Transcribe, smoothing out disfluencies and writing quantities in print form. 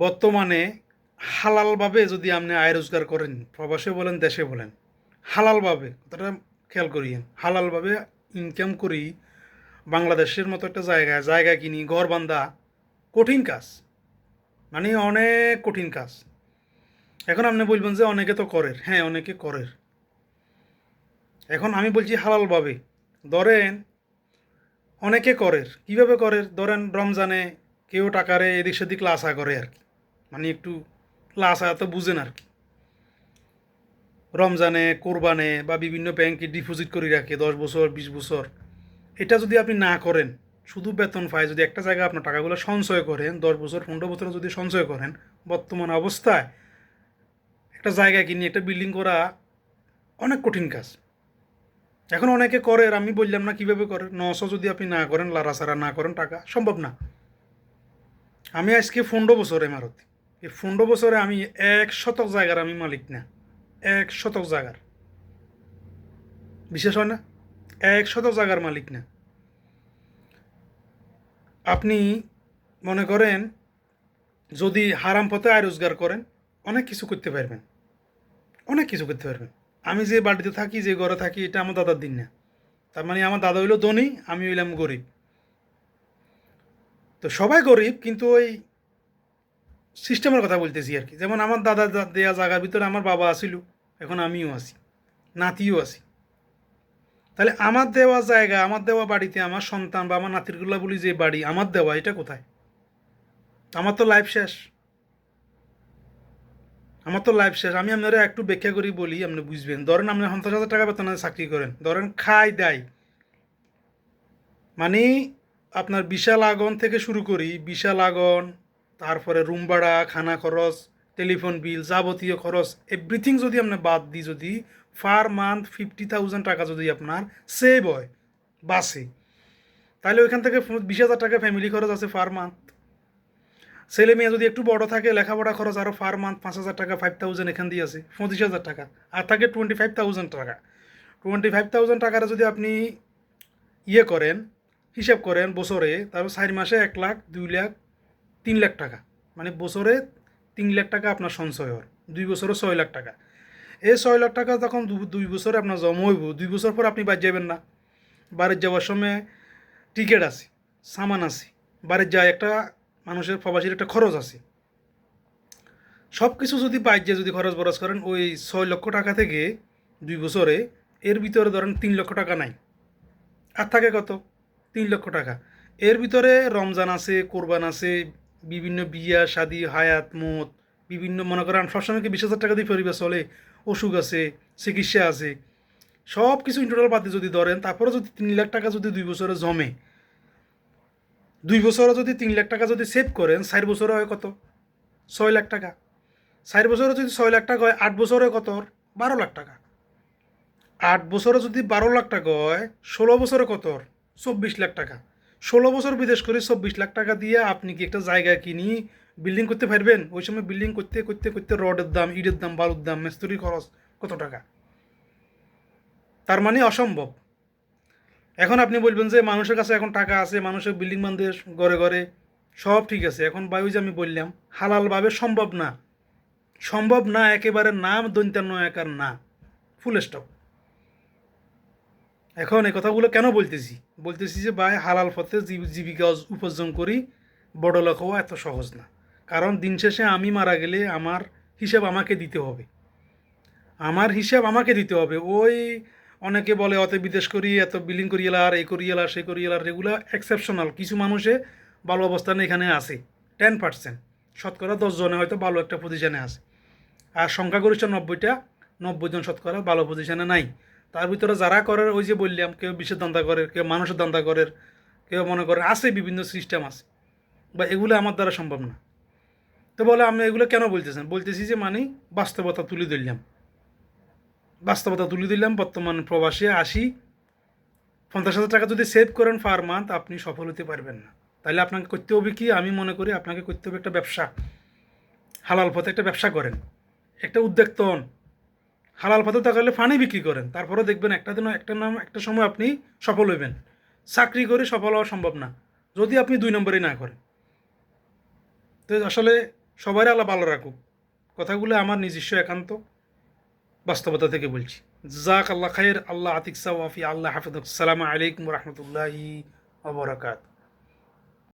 বর্তমানে হালালভাবে যদি আপনি আয় রোজগার করেন, প্রবাসে বলেন দেশে বলেন, হালালভাবে কথাটা খেয়াল করিয়েন, হালালভাবে ইনকাম করি বাংলাদেশের মতো একটা জায়গায় জায়গা কিনি ঘর বান্ধা কঠিন কাজ, মানে অনেক কঠিন কাজ। এখন আপনি বলবেন যে অনেকে তো করের, হ্যাঁ অনেকে করের। এখন আমি বলছি হালালভাবে। ধরেন অনেকে করের, কিভাবে করের, ধরেন রমজানে কেউ টাকারে এদিক সেদিক লাসা করে আর কি, মানে একটু লাসা তো বুঝেন আর কি। রমজানে, কোরবানে বা বিভিন্ন ব্যাংকে ডিপোজিট করে রাখে 10 বছর 20 বছর। এটা যদি আপনি না করেন, শুধু বেতন পায় যদি একটা জায়গায় আপনার টাকাগুলো সঞ্চয় করেন, 10 বছর 15 বছর যদি সঞ্চয় করেন, বর্তমান অবস্থায় একটা জায়গা কিনে একটা বিল্ডিং করা অনেক কঠিন কাজ। এখন অনেকে করে, আর আমি বললাম না কিভাবে করে। 900 যদি আপনি না করেন, লাড়াছাড়া না করেন, টাকা সম্ভব না। আমি আজকে 15 বছর এমারতে, এই 15 বছরে আমি 1 শতক জায়গার আমি মালিক না। 1 শতক জায়গার, বিশেষ হয় না, 1 শতক জায়গার মালিক না। আপনি মনে করেন যদি হারাম পথে আয় রোজগার করেন, অনেক কিছু করতে পারবেন, অনেক কিছু করতে পারবেন। আমি যে বাড়িতে থাকি, যে ঘরে থাকি, এটা আমার দাদার দিন না। তার মানে আমার দাদা হইলো ধনী, আমি হইলাম গরিব। তো সবাই গরিব, কিন্তু ওই সিস্টেমের কথা বলতেছি আর কি। যেমন আমার দাদা দেয়া জায়গার ভিতরে আমার বাবা আসিল, এখন আমিও আছি, নাতিও আছি। তাহলে আমার দেওয়া জায়গা, আমার দেওয়া বাড়িতে আমার সন্তান বা আমার নাতিরগুলা বলি যে বাড়ি আমার দেওয়া, এটা কোথায়? আমার তো লাইফ শেষ, আমার তো লাইফ শেষ। আমি আপনারা একটু ব্যাখ্যা করি বলি, আপনি বুঝবেন। ধরেন আপনি 50,000 টাকা বেতনে চাকরি করেন, ধরেন খাই দায়, মানে আপনার বিশাল আগন থেকে শুরু করি, বিশাল আগন, তারপরে রুম ভাড়া, খানা খরচ, টেলিফোন বিল, যাবতীয় খরচ, এভরিথিং যদি আপনি বাদ দিই, যদি পার মান্থ 50,000 টাকা যদি আপনার সেভ হয় বাসে, তাহলে ওইখান থেকে 20,000 টাকা ফ্যামিলি খরচ আছে পার মান্থ। ছেলে মেয়ে যদি একটু বড় থাকে, লেখাপড়া খরচ আরও পার মান্থ 5,000 টাকা, 5,000 এখান দিয়ে আছে 25,000 টাকা। আর থাকে 25,000 টাকা। 25,000 টাকার যদি আপনি ইয়ে করেন, হিসাব করেন বছরে, তারপর 4 মাসে 1 লাখ, 2 লাখ, 3 লাখ টাকা, মানে বছরে 3 লাখ টাকা আপনার সঞ্চয় হয়। 2 বছরে 6 লাখ টাকা। এই 6 লাখ টাকা যখন 2 বছরে আপনার জমা হইব, 2 বছর পর আপনি বাড়ি যাবেন না। বাড়ির যাওয়ার সময় টিকিট আছে, সামান আছে, বাড়ির যায় একটা মানুষের প্রবাসীর একটা খরচ আছে। সব কিছু যদি বাইরে যদি খরচ বরচ করেন, ওই 6 লক্ষ টাকা থেকে 2 বছরে, এর ভিতরে ধরেন 3 লক্ষ টাকা নাই, আর থাকে কত? 3 লক্ষ টাকা। এর ভিতরে রমজান আছে, কোরবান আছে, বিভিন্ন বিয়া শাদি, হায়াত মত, বিভিন্ন মনে করেন সবসময় কি 20,000 টাকা দিয়ে পরিবার চলে? অসুখ আছে, চিকিৎসা আছে, সব কিছু ইন্টোটাল বাদ দিয়ে যদি ধরেন, তারপরে যদি 3 লাখ টাকা যদি 2 বছরে জমে, 2 বছরে যদি 3 লাখ টাকা যদি সেভ করেন, 4 বছরে হয় কত? 6 লাখ টাকা। 4 বছরে যদি 6 লাখ টাকা হয়, 8 বছরে কত? 12 লাখ টাকা। 8 বছরে যদি 12 লাখ টাকা হয়, 16 বছরে কত? 24 লাখ টাকা। 16 বছর বিদেশ করে 24 লাখ টাকা দিয়ে আপনি কি একটা জায়গা কিনি বিল্ডিং করতে পারবেন? ওই সময় বিল্ডিং করতে করতে করতে রডের দাম, ইটের দাম, বালুর দাম, মিস্ত্রির খরচ কত টাকা? তার মানে অসম্ভব। এখন আপনি বলবেন যে মানুষের কাছে এখন টাকা আছে, মানুষের বিল্ডিং বান্ধে ঘরে ঘরে, সব ঠিক আছে। এখন বায়ু যে আমি বললাম হালালভাবে সম্ভব না, সম্ভব না, একেবারে নাম দন্তান্ন একার না, ফুল স্টপ। এখন এই কথাগুলো কেন বলতেছি? বলতেছি যে ভাই হালাল পথে জীবিকা উপার্জন করি, বড়লোক হওয়া এত সহজ না। কারণ দিন শেষে আমি মারা গেলে আমার হিসাব আমাকে দিতে হবে, আমার হিসাব আমাকে দিতে হবে। ওই অনেকে বলে অত বিদেশ করি, এত বিলিং করি এলার, এই করি এলার, সে করি এলার, এগুলো এক্সেপশনাল। কিছু মানুষে ভালো অবস্থানে এখানে আছে 10%, শতকরা 10 জনে হয়তো ভালো একটা পজিশনে আছে। আর সংখ্যাগরিষ্ঠ 90টা, 90 জন শতকরা ভালো পজিশনে নাই। তার ভিতরে যারা করে, ওই যে বললাম, কেউ বিষের দান্দা করে, কেউ মানুষের দান্দা করে, কেউ মনে করে আছে, বিভিন্ন সিস্টেম আছে, বা এগুলো আমার দ্বারা সম্ভব না। তো বলে আমি এগুলো কেন বলতেছেন? বলতেছি যে মানে বাস্তবতা তুলে ধরলাম, বাস্তবতা তুলে দিলাম। বর্তমান প্রবাসে আসি, 50,000 টাকা যদি সেভ করেন পার মান্থ, আপনি সফল হতে পারবেন না। তাহলে আপনাকে করতে হবে কি? আমি মনে করি আপনাকে করতে হবে একটা ব্যবসা, হালাল পথে একটা ব্যবসা করেন, একটা উদ্যোক্তা হন। হালাল পথে তাকালে ফানি বিক্রি করেন, তারপরে দেখবেন একটা দিন একটা সময় আপনি সফল হইবেন। চাকরি করে সফল হওয়া সম্ভব না যদি আপনি 2 নম্বরই না করেন। তো আসলে সবাই আল্লাহ ভালো রাখুক। কথাগুলো আমার নিজস্ব একান্ত বাস্তবতা থেকে বলছি। জাক আল্লাহ খায়ের, আল্লাহ আতিক সাওয়াফি, আল্লাহ হাফিজ। আসসালামু আলাইকুম রহমতুল্লাহি ওয়া বারাকাতুহু।